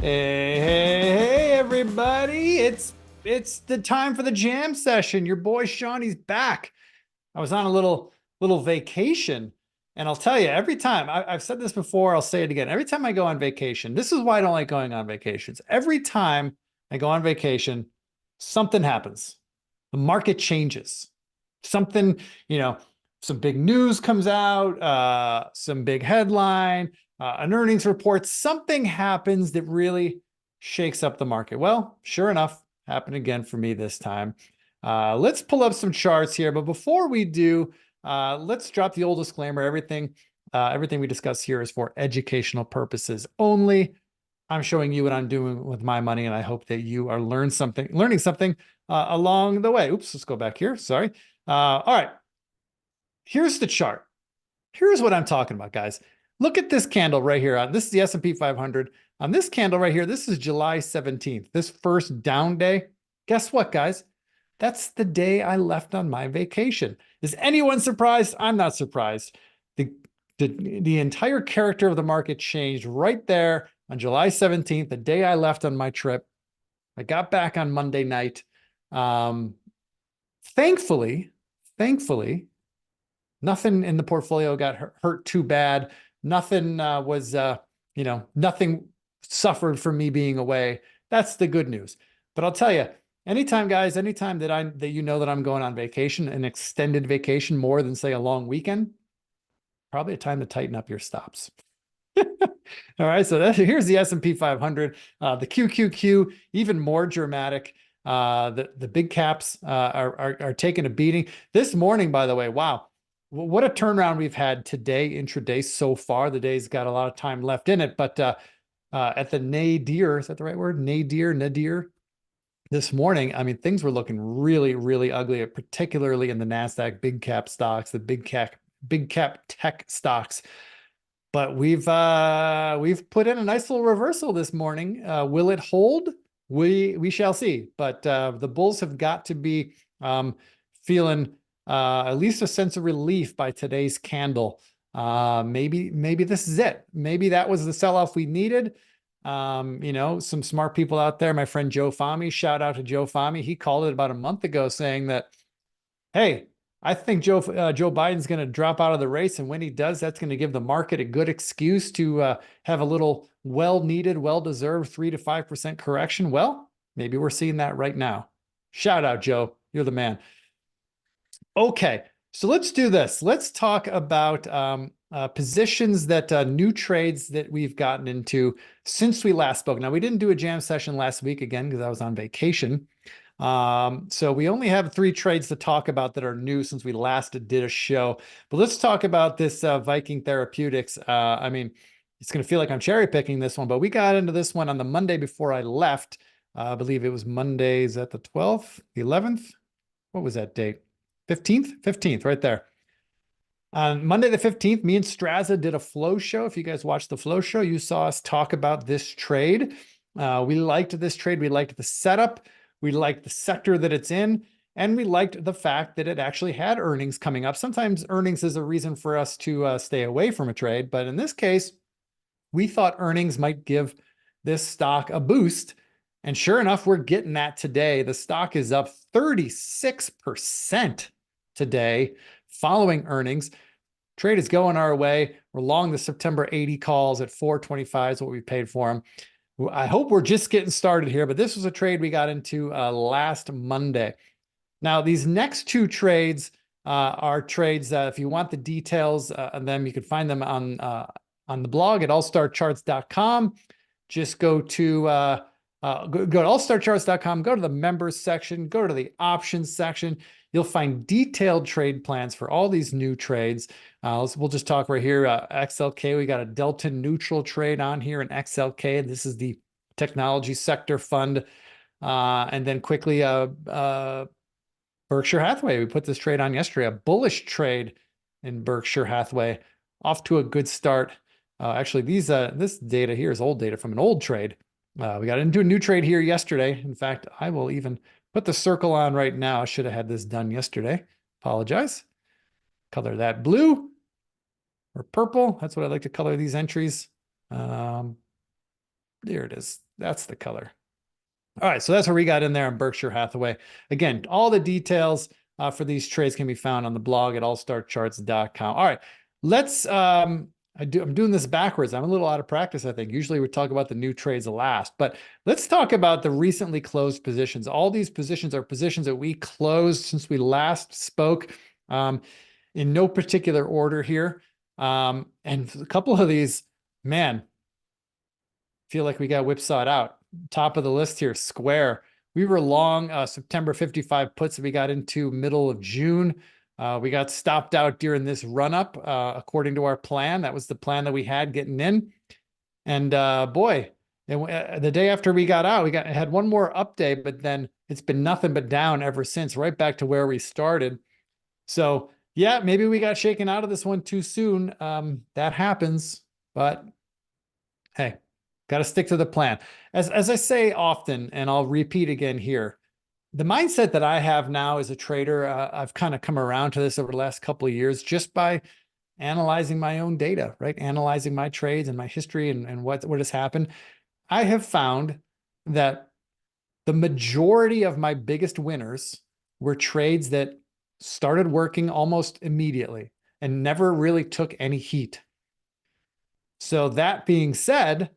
Hey, everybody. It's the time for the jam session. Your boy Shawnee's back. I was on a little vacation, and I'll tell you, every time I've said this before, I'll say it again. Every time I go on vacation, this is why I don't like going on vacations. Every time I go on vacation, something happens. The market changes. Something, you know, some big news comes out, some big headline, an earnings report, something happens that really shakes up the market. Well, sure enough, happened again for me this time. Let's pull up some charts here, but before we do, let's drop the old disclaimer. Everything we discuss here is for educational purposes only. I'm showing you what I'm doing with my money, and I hope that you are learning something along the way. Oops, let's go back here. Sorry. All right, here's the chart. Here's what I'm talking about, guys. Look at this candle right here. This is the S&P 500. On this candle right here, this is July 17th, this first down day. Guess what, guys? That's the day I left on my vacation. Is anyone surprised? I'm not surprised. The, the entire character of the market changed right there on July 17th, the day I left on my trip. I got back on Monday night. Um, thankfully, nothing in the portfolio got hurt too bad. Nothing nothing suffered from me being away. That's the good news. But I'll tell you, anytime, guys, anytime that you know that I'm going on vacation, an extended vacation, more than say a long weekend, probably a time to tighten up your stops. All right, so here's the S&P 500, the QQQ, even more dramatic. The big caps are taking a beating this morning. By the way, wow, what a turnaround we've had today, intraday so far. The day's got a lot of time left in it, but at the nadir, is that the right word? Nadir. This morning, I mean, things were looking really, really ugly, particularly in the Nasdaq big cap stocks, the big cap tech stocks. But we've put in a nice little reversal this morning. Will it hold? We shall see. But the bulls have got to be feeling at least a sense of relief by today's candle. Maybe this is it. Maybe that was the sell-off we needed. Some smart people out there. My friend Joe Fahmy, shout out to Joe Fahmy. He called it about a month ago, saying that, hey, I think Joe Biden's going to drop out of the race, and when he does, that's going to give the market a good excuse to have a little well-needed, well-deserved 3 to 5% correction. Well, maybe we're seeing that right now. Shout out, Joe. You're the man. Okay, so let's do this. Let's talk about positions that new trades that we've gotten into since we last spoke. Now, we didn't do a jam session last week again because I was on vacation. So we only have 3 trades to talk about that are new since we last did a show. But let's talk about this Viking Therapeutics. I mean, it's going to feel like I'm cherry picking this one, but we got into this one on the Monday before I left. I believe it was Monday. Is that the 12th, the 11th? What was that date? 15th? 15th, right there. On Monday the 15th, me and Straza did a flow show. If you guys watched the flow show, you saw us talk about this trade. We liked this trade. We liked the setup. We liked the sector that it's in. And we liked the fact that it actually had earnings coming up. Sometimes earnings is a reason for us to stay away from a trade. But in this case, we thought earnings might give this stock a boost. And sure enough, we're getting that today. The stock is up 36% today following earnings. Trade is going our way. We're long the September 80 calls at 425 is what we paid for them. I hope we're just getting started here, but this was a trade we got into last Monday. Now, these next 2 trades are trades. If you want the details on them, you can find them on the blog at allstarcharts.com. Just go to allstarcharts.com, go to the members section, go to the options section. You'll find detailed trade plans for all these new trades. We'll just talk right here. XLK, we got a delta neutral trade on here in XLK. This is the technology sector fund. And then quickly, Berkshire Hathaway. We put this trade on yesterday, a bullish trade in Berkshire Hathaway. Off to a good start. Actually, this data here is old data from an old trade. We got into a new trade here yesterday. In fact, I will even put the circle on right now. I should have had this done yesterday. Apologize. Color that blue or purple. That's what I like to color these entries. There it is. That's the color. All right, so that's where we got in there on Berkshire Hathaway. Again, all the details for these trades can be found on the blog at allstarcharts.com. All right, let's. I'm doing this backwards. I'm a little out of practice, I think. Usually we talk about the new trades last, but let's talk about the recently closed positions. All these positions are positions that we closed since we last spoke, in no particular order here. And a couple of these, man, feel like we got whipsawed out. Top of the list here, Square. We were long September 55 puts. We got into middle of June. We got stopped out during this run up, according to our plan. That was the plan that we had getting in. And boy, the day after we got out, had one more up day, but then it's been nothing but down ever since, right back to where we started. So yeah, maybe we got shaken out of this one too soon. That happens, but hey, got to stick to the plan. As I say often, and I'll repeat again here, the mindset that I have now as a trader, I've kind of come around to this over the last couple of years just by analyzing my own data, right? Analyzing my trades and my history and what has happened. I have found that the majority of my biggest winners were trades that started working almost immediately and never really took any heat. So that being said,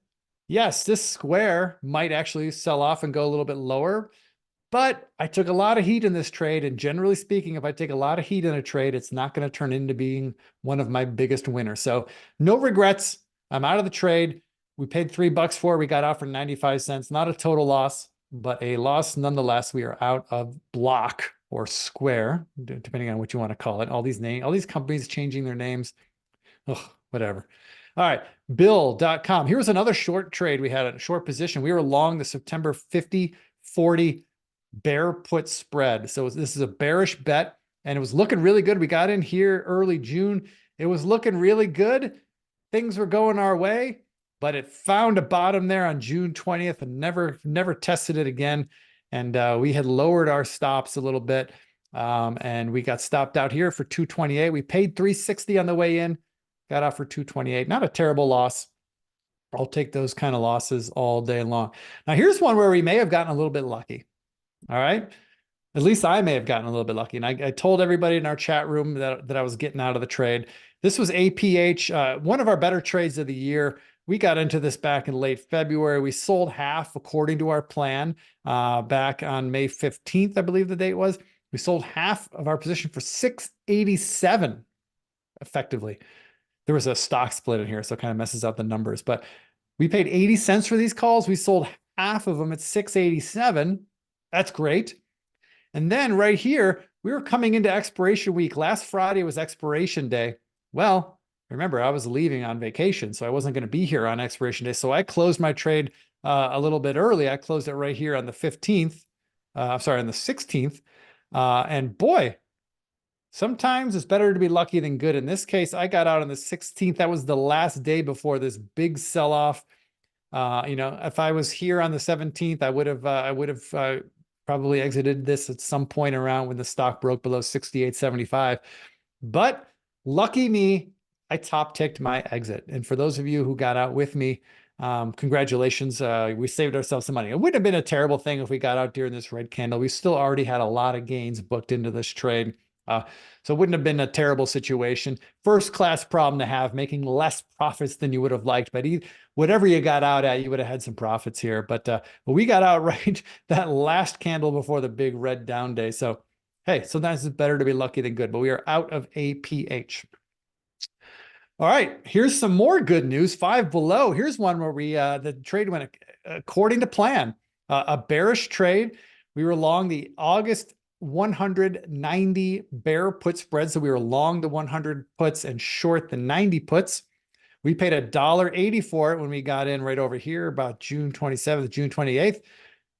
yes, this Square might actually sell off and go a little bit lower, but I took a lot of heat in this trade. And generally speaking, if I take a lot of heat in a trade, it's not going to turn into being one of my biggest winners. So no regrets. I'm out of the trade. We paid $3 for it. We got out for 95 cents. Not a total loss, but a loss nonetheless. We are out of Block or Square, depending on what you want to call it. All these companies changing their names. Ugh, whatever. All right, Bill.com. Here was another short trade. We had a short position. We were long the September 50-40 bear put spread. So this is a bearish bet, and it was looking really good. We got in here early June. It was looking really good. Things were going our way, but it found a bottom there on June 20th and never tested it again. And we had lowered our stops a little bit, and we got stopped out here for 228. We paid 360 on the way in. Got out for 228. Not a terrible loss. I'll take those kind of losses all day long. Now, here's one where we may have gotten a little bit lucky. All right. At least I may have gotten a little bit lucky. And I told everybody in our chat room that I was getting out of the trade. This was APH, one of our better trades of the year. We got into this back in late February. We sold half according to our plan back on May 15th, I believe the date was. We sold half of our position for $687 effectively. There was a stock split in here, so it kind of messes up the numbers. But we paid 80 cents for these calls. We sold half of them at 687. That's great. And then right here, we were coming into expiration week. Last Friday was expiration day. Well, remember, I was leaving on vacation, so I wasn't going to be here on expiration day. So I closed my trade a little bit early. I closed it right here on the 15th. On the 16th. And boy, sometimes it's better to be lucky than good. In this case, I got out on the 16th. That was the last day before this big sell-off. If I was here on the 17th, I would have probably exited this at some point around when the stock broke below 68.75. But lucky me, I top ticked my exit. And for those of you who got out with me, congratulations. We saved ourselves some money. It wouldn't have been a terrible thing if we got out during this red candle. We still already had a lot of gains booked into this trade. So it wouldn't have been a terrible situation. First class problem to have, making less profits than you would have liked, but whatever you got out at, you would have had some profits here. But we got out right that last candle before the big red down day. So, hey, sometimes it's better to be lucky than good, but we are out of APH. All right, here's some more good news. Five below. Here's one where the trade went according to plan. A bearish trade. We were long the August 190 bear put spread. So we were long the 100 puts and short the 90 puts. We paid $1.80 for it when we got in right over here about June 27th, June 28th.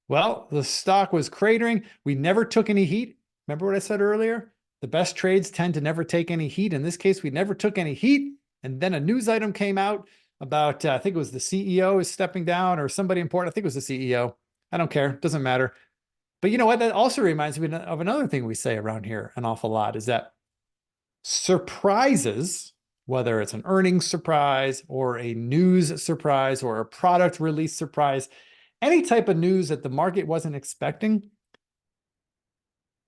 Well, the stock was cratering. We never took any heat. Remember what I said earlier? The best trades tend to never take any heat. In this case, we never took any heat. And then a news item came out about, I think it was the CEO is stepping down or somebody important. I think it was the CEO. I don't care. Doesn't matter. But you know what? That also reminds me of another thing we say around here an awful lot is that surprises, whether it's an earnings surprise or a news surprise or a product release surprise, any type of news that the market wasn't expecting,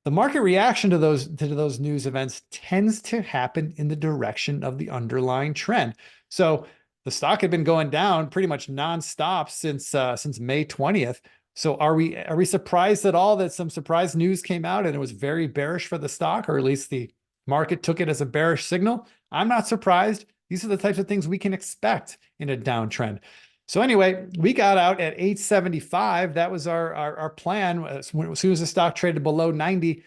the market reaction to those news events tends to happen in the direction of the underlying trend. So the stock had been going down pretty much nonstop since May 20th. So are we surprised at all that some surprise news came out and it was very bearish for the stock, or at least the market took it as a bearish signal? I'm not surprised. These are the types of things we can expect in a downtrend. So anyway, we got out at 875. That was our plan. As soon as the stock traded below 90,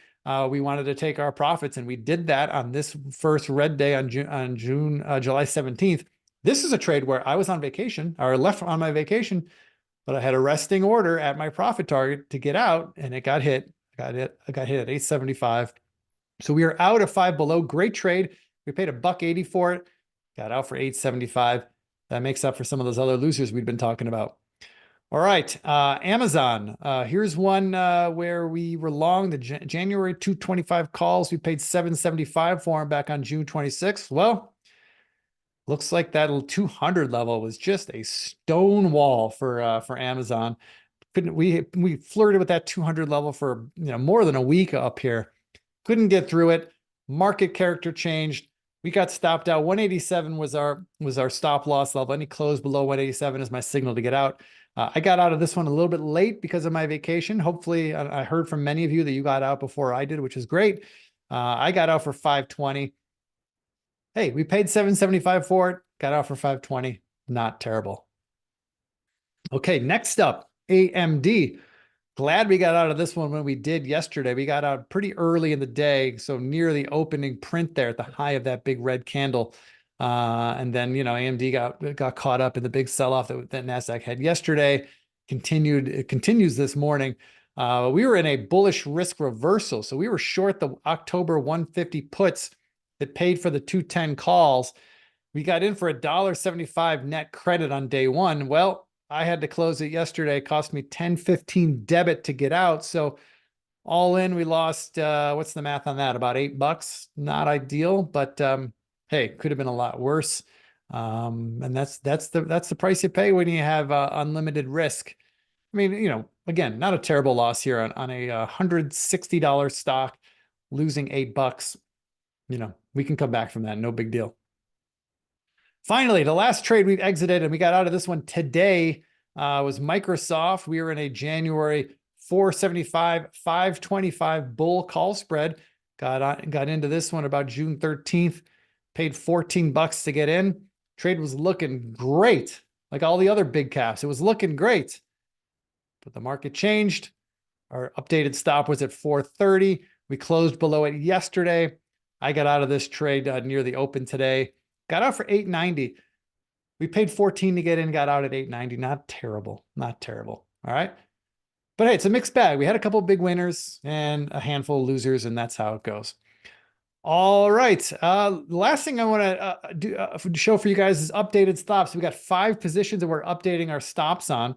we wanted to take our profits, and we did that on this first red day on July 17th. This is a trade where I was on vacation, or left on my vacation, but I had a resting order at my profit target to get out, and it got hit. I got hit at 875. So we are out of five below. Great trade. We paid $1.80 for it. Got out for 875. That makes up for some of those other losers we've been talking about. All right, Amazon. Here's one where we were long the January 225 calls. We paid $775 for them back on June 26th. Well, looks like that 200 level was just a stone wall for Amazon. We flirted with that 200 level for more than a week up here. Couldn't get through it. Market character changed. We got stopped out. 187 was our stop loss level. Any close below 187 is my signal to get out. I got out of this one a little bit late because of my vacation. Hopefully, I heard from many of you that you got out before I did, which is great. I got out for 520. Hey, we paid $775 for it. Got out for 520. Not terrible. Okay, next up, AMD. Glad we got out of this one when we did yesterday. We got out pretty early in the day, so near the opening print there at the high of that big red candle. And then, AMD got caught up in the big sell-off that NASDAQ had yesterday. It continues this morning. We were in a bullish risk reversal. So we were short the October 150 puts that paid for the 210 calls. We got in for $1.75 net credit on day one. Well, I had to close it yesterday. It cost me $10.15 debit to get out. So all in, we lost, what's the math on that? About $8. Not ideal, but hey, could have been a lot worse. And that's the price you pay when you have unlimited risk. I mean, again, not a terrible loss here on a $160 stock, losing $8. We can come back from that. No big deal. Finally, the last trade we've exited, and we got out of this one today, was Microsoft. We were in a January 475, 525 bull call spread. Got into this one about June 13th, paid $14 to get in. Trade was looking great, like all the other big caps. It was looking great, but the market changed. Our updated stop was at 430. We closed below it yesterday. I got out of this trade near the open today. Got out for 890. We paid 14 to get in, got out at 890. Not terrible. Not terrible. All right. But hey, it's a mixed bag. We had a couple of big winners and a handful of losers, and that's how it goes. All right. The last thing I want to show for you guys is updated stops. We got 5 positions that we're updating our stops on.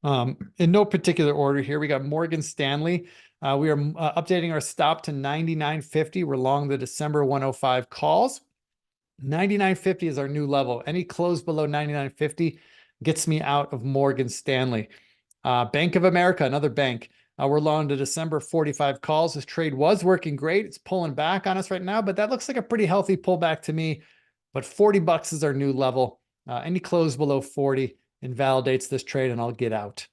In no particular order here. We got Morgan Stanley. We are updating our stop to 99.50. We're long the December 105 calls. 99.50 is our new level. Any close below 99.50 gets me out of Morgan Stanley. Bank of America, another bank. We're long to December 45 calls. This trade was working great. It's pulling back on us right now, but that looks like a pretty healthy pullback to me. But $40 is our new level. Any close below 40 invalidates this trade, and I'll get out.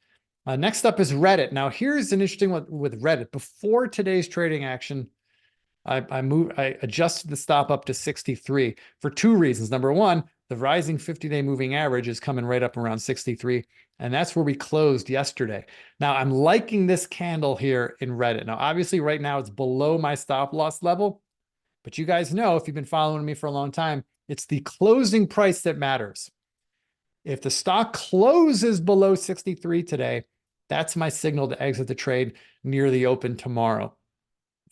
Next up is Reddit. Now, here's an interesting one with Reddit. Before today's trading action, I adjusted the stop up to 63 for 2 reasons. Number one, the rising 50-day moving average is coming right up around 63, and that's where we closed yesterday. Now, I'm liking this candle here in Reddit. Now, obviously, right now it's below my stop loss level, but you guys know, if you've been following me for a long time, it's the closing price that matters. If the stock closes below 63 today, that's my signal to exit the trade near the open tomorrow.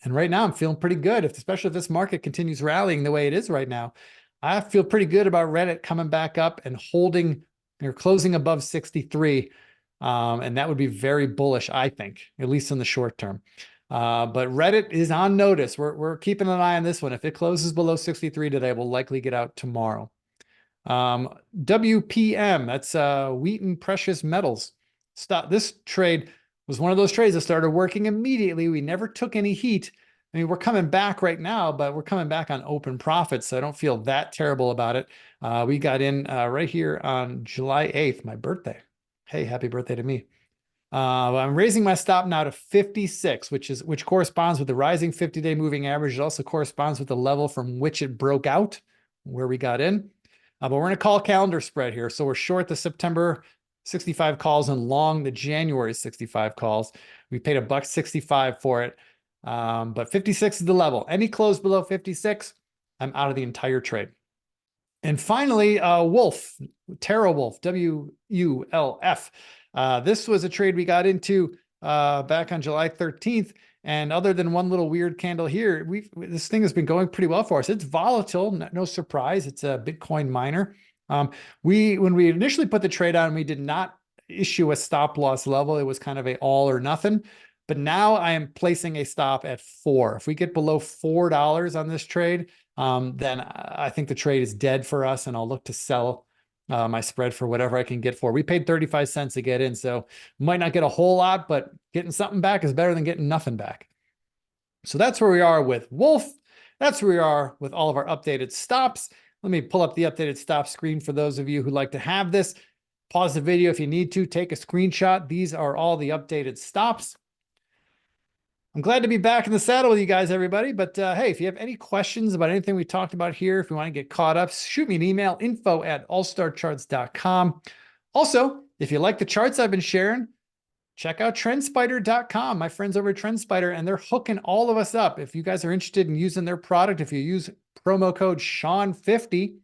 And right now I'm feeling pretty good, especially if this market continues rallying the way it is right now. I feel pretty good about Reddit coming back up and holding or closing above 63. And that would be very bullish, I think, at least in the short term. But Reddit is on notice. We're keeping an eye on this one. If it closes below 63 today, we'll likely get out tomorrow. WPM, that's Wheaton Precious Metals. stop. This trade was one of those trades that started working immediately. We never took any heat. I mean, we're coming back right now, but we're coming back on open profits, so I don't feel that terrible about it. We got in right here on July 8th, my birthday. Hey, happy birthday to me. I'm raising my stop now to 56, which corresponds with the rising 50-day moving average. It also corresponds with the level from which it broke out, where we got in. But we're in a call calendar spread here. So we're short the September 65 calls and long the January 65 calls. We paid $1.65 for it. But 56 is the level. Any close below 56, I'm out of the entire trade. And finally, Wolf, TeraWulf, WULF. This was a trade we got into back on July 13th. And other than one little weird candle here, this thing has been going pretty well for us. It's volatile, no surprise. It's a Bitcoin miner. When we initially put the trade on, we did not issue a stop loss level. It was kind of a all or nothing. But now I am placing a stop at 4. If we get below $4 on this trade, then I think the trade is dead for us, and I'll look to sell my spread for whatever I can get for. We paid 35 cents to get in, so might not get a whole lot, but getting something back is better than getting nothing back. So that's where we are with Wolf. That's where we are with all of our updated stops. Let me pull up the updated stop screen for those of you who like to have this. Pause the video if you need to, take a screenshot. These are all the updated stops. I'm glad to be back in the saddle with you guys, everybody. But hey, if you have any questions about anything we talked about here, if you want to get caught up, shoot me an email, info@allstarcharts.com. Also, if you like the charts I've been sharing, check out TrendSpider.com. My friends over at TrendSpider, and they're hooking all of us up. If you guys are interested in using their product, if you use promo code Sean50,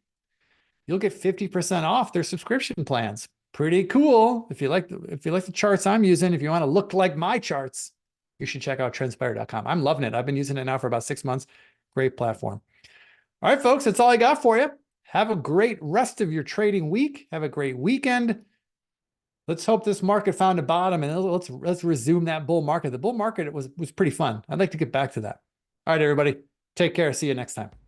you'll get 50% off their subscription plans. Pretty cool. If you like the charts I'm using, if you want to look like my charts, you should check out TrendSpider.com. I'm loving it. I've been using it now for about 6 months. Great platform. All right, folks, that's all I got for you. Have a great rest of your trading week. Have a great weekend. Let's hope this market found a bottom, and let's resume that bull market. The bull market was pretty fun. I'd like to get back to that. All right, everybody. Take care. See you next time.